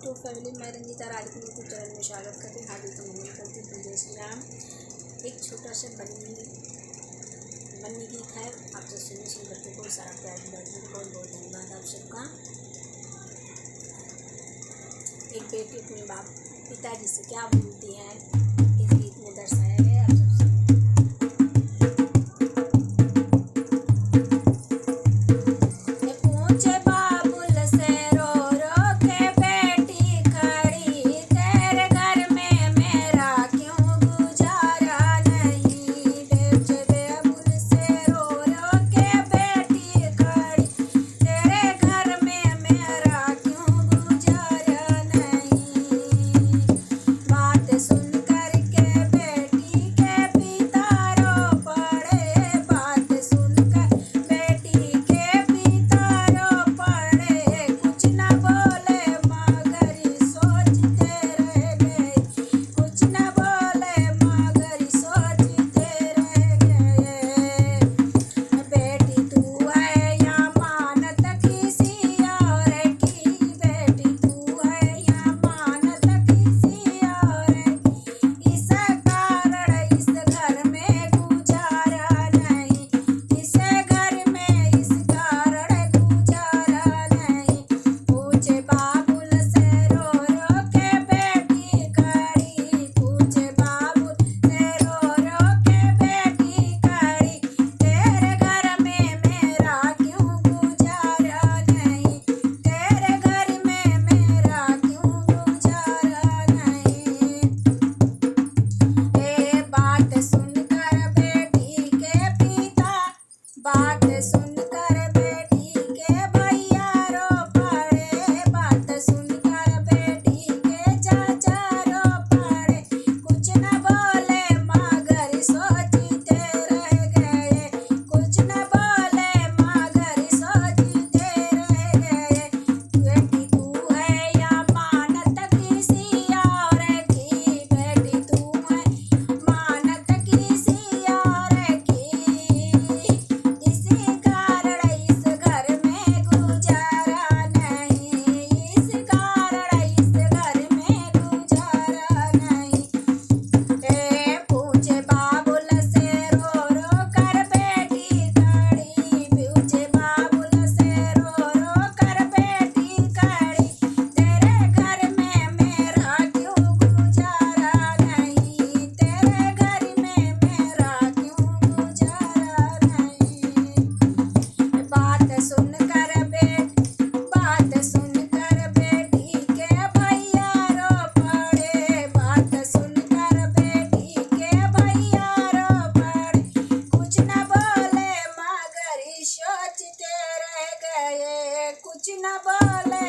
YouTube family, मैं रंजीता राज के YouTube channel में स्वागत करती हूँ। हार्दिक अभिनंदन करती हूँ। जय श्री राम। एक छोटा सा बन्नी गीत है, आप सब सुनिए। सुन करके बहुत सारा प्यार दिया। बहुत बहुत धन्यवाद आप सबका। एक बेटी अपने बाप पिताजी से क्या बोलती है, इस गीत में दर्शाया गया। आप सब सुनिए। पूछे बाबुल से रो रो के बेटी खड़ी, तेरे घर में मेरा क्यों गुजारा नहीं। पूछे बाबुल से रो रो के बेटी खड़ी, तेरे घर में मेरा क्यों गुजारा नहीं। बात सुन कर के बेटी के पिता रो पड़े, बात सुन कर बेटी के पिता रो पड़े। कुछ न बोले मगर सोचते रह गए, कुछ न बोले मगर सोचते रह गए। बेटी तू है या मानत किसी और की, बेटी तू है या मानत किसी और की। इस कारण इस घर में गुजारा नहीं, इस घर में इस कारण गुजारा नहीं। पूछे बाबुल से रो रो के बेटी खड़ी, पूछे बाबुल से रो रो के बेटी खड़ी, तेरे घर में मेरा क्यों गुजारा नहीं, तेरे घर में मेरा क्यों गुजारा नहीं। बात सुनकर बेटी के पिता, बात सुनकर बेटी के भैया रो पड़े, बात सुनकर बेटी के चाचा रो पड़े। कुछ न बोले मगर सोचते रह गए, कुछ न बोले मगर सोचते रह गए। बेटी तू है या मानत किसी और की, बेटी तू है मानत किसी और की। इसी कारण इस घर में गुजारा नहीं, इस कारण इस घर में गुजारा नहीं। पूछे बाबुल से रो रो कर बेटी खड़ी, पूछे बाबुल से रो रो कर बेटी खड़ी, तेरे घर में मेरा क्यों गुजारा नहीं, तेरे घर में मेरा क्यों गुजारा नहीं। बात सुनकर बेटी के भैया रो पड़े, बात सुनकर बेटी के भैया रो पड़े। कुछ न बोले मगर सोचते रह गए, कुछ न बोले